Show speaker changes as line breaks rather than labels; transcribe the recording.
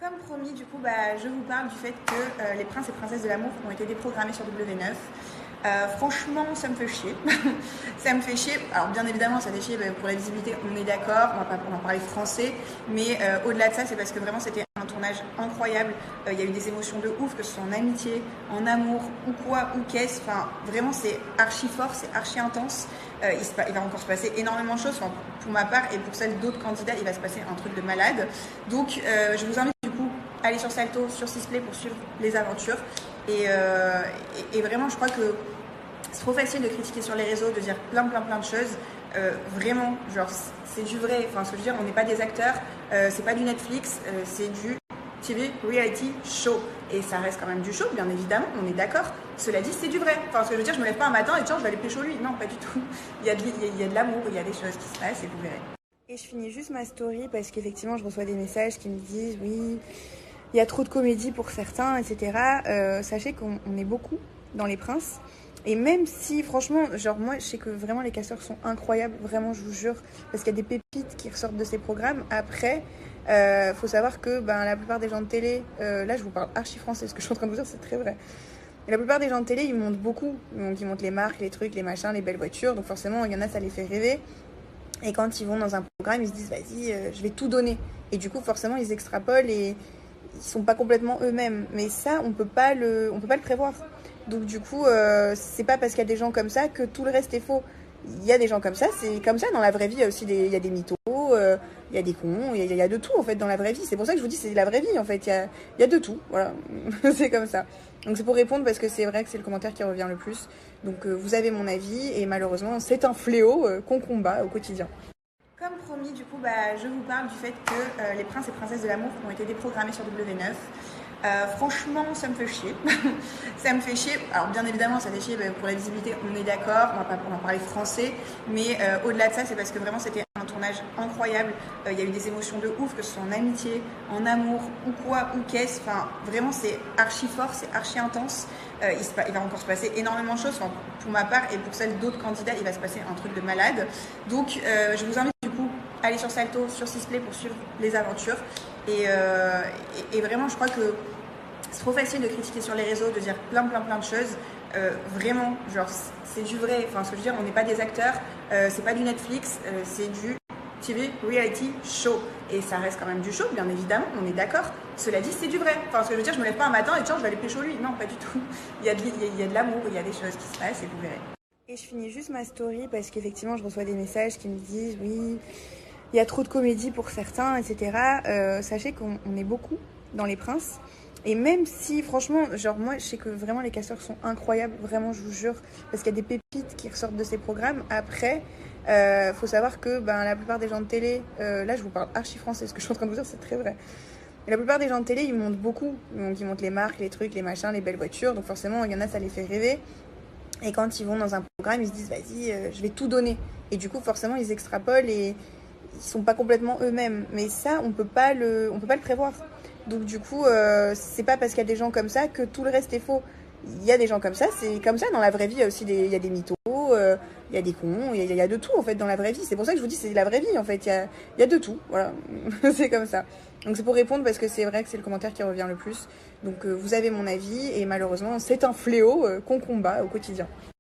Comme promis, du coup, je vous parle du fait que les princes et princesses de l'amour ont été déprogrammés sur W9. Franchement, ça me fait chier. Ça me fait chier. Alors, bien évidemment, ça fait chier pour la visibilité, on est d'accord, on va parler français, mais au-delà de ça, c'est parce que vraiment c'était un tournage incroyable. Il y a eu des émotions de ouf, que ce soit en amitié, en amour, ou quoi, ou qu'est-ce. Enfin, vraiment, c'est archi fort, c'est archi intense. Il va encore se passer énormément de choses. Enfin, pour ma part et pour celles d'autres candidats, il va se passer un truc de malade. Donc, je vous invite du coup à aller sur Salto, sur Sisplay pour suivre les aventures. Et vraiment, je crois que c'est trop facile de critiquer sur les réseaux, de dire plein de choses. Vraiment, genre, c'est du vrai. Enfin, ce que je veux dire, on n'est pas des acteurs, c'est pas du Netflix, c'est du TV reality show. Et ça reste quand même du show, bien évidemment, on est d'accord. Cela dit, c'est du vrai. Enfin, ce que je veux dire, je me lève pas un matin et tiens, je vais aller pécho lui. Non, pas du tout. Il y a de l'amour, il y a des choses qui se passent et vous verrez. Et je finis juste ma story parce qu'effectivement, je reçois des messages qui me disent oui, il y a trop de comédie pour certains, etc. Sachez qu'on est beaucoup dans Les Princes. Et même si, franchement, genre moi, je sais que vraiment les casteurs sont incroyables, vraiment, je vous jure, parce qu'il y a des pépites qui ressortent de ces programmes. Après, faut savoir que la plupart des gens de télé, là je vous parle archi français, ce que je suis en train de vous dire, c'est très vrai. Et la plupart des gens de télé, ils montent beaucoup. Donc ils montent les marques, les trucs, les machins, les belles voitures. Donc forcément, il y en a, ça les fait rêver. Et quand ils vont dans un programme, ils se disent, vas-y, je vais tout donner. Et du coup, forcément, ils extrapolent et ils sont pas complètement eux-mêmes. Mais ça, on peut pas le prévoir. Donc du coup, c'est pas parce qu'il y a des gens comme ça que tout le reste est faux. Il y a des gens comme ça, c'est comme ça dans la vraie vie. Il y a aussi il y a des mythos, il y a des cons, il y a de tout en fait dans la vraie vie. C'est pour ça que je vous dis c'est la vraie vie en fait. Il y a de tout, voilà. C'est comme ça. Donc c'est pour répondre parce que c'est vrai que c'est le commentaire qui revient le plus. Donc vous avez mon avis et malheureusement c'est un fléau qu'on combat au quotidien. Comme promis, du coup, je vous parle du fait que les princes et princesses de l'amour ont été déprogrammés sur W9. Franchement, ça me fait chier. Ça me fait chier. Alors, bien évidemment, ça fait chier pour la visibilité, on est d'accord, on va parler français, mais au-delà de ça, c'est parce que vraiment c'était un tournage incroyable. Il y a eu des émotions de ouf, que ce soit en amitié, en amour, ou quoi, ou qu'est-ce. Enfin, vraiment, c'est archi fort, c'est archi intense. Il va encore se passer énormément de choses. Enfin, pour ma part et pour celles d'autres candidats, il va se passer un truc de malade. Donc, je vous invite du coup à aller sur Salto, sur Sisplay pour suivre les aventures. Et vraiment, je crois que c'est trop facile de critiquer sur les réseaux, de dire plein de choses. Vraiment, genre, c'est du vrai. Enfin, ce que je veux dire, on n'est pas des acteurs, c'est pas du Netflix, c'est du TV reality show. Et ça reste quand même du show, bien évidemment, on est d'accord. Cela dit, c'est du vrai. Enfin, ce que je veux dire, je me lève pas un matin et tiens, je vais aller pécho lui. Non, pas du tout. Il y a de l'amour, il y a des choses qui se passent et vous verrez. Et je finis juste ma story parce qu'effectivement, je reçois des messages qui me disent oui, il y a trop de comédie pour certains, etc. Sachez qu'on est beaucoup dans Les Princes. Et même si, franchement, genre moi, je sais que vraiment les casteurs sont incroyables, vraiment, je vous jure, parce qu'il y a des pépites qui ressortent de ces programmes. Après, faut savoir que la plupart des gens de télé, là je vous parle archi français, ce que je suis en train de vous dire, c'est très vrai. Et la plupart des gens de télé, ils montent beaucoup. Donc ils montent les marques, les trucs, les machins, les belles voitures. Donc forcément, il y en a, ça les fait rêver. Et quand ils vont dans un programme, ils se disent, vas-y, je vais tout donner. Et du coup, forcément, ils extrapolent et ils sont pas complètement eux-mêmes. Mais ça, on peut pas le prévoir. Donc du coup, c'est pas parce qu'il y a des gens comme ça que tout le reste est faux. Il y a des gens comme ça, c'est comme ça dans la vraie vie. Il y a aussi il y a des mythos, il y a des cons, il y a de tout en fait dans la vraie vie. C'est pour ça que je vous dis c'est la vraie vie en fait. Il y a de tout, voilà. C'est comme ça. Donc c'est pour répondre parce que c'est vrai que c'est le commentaire qui revient le plus. Donc vous avez mon avis et malheureusement c'est un fléau qu'on combat au quotidien.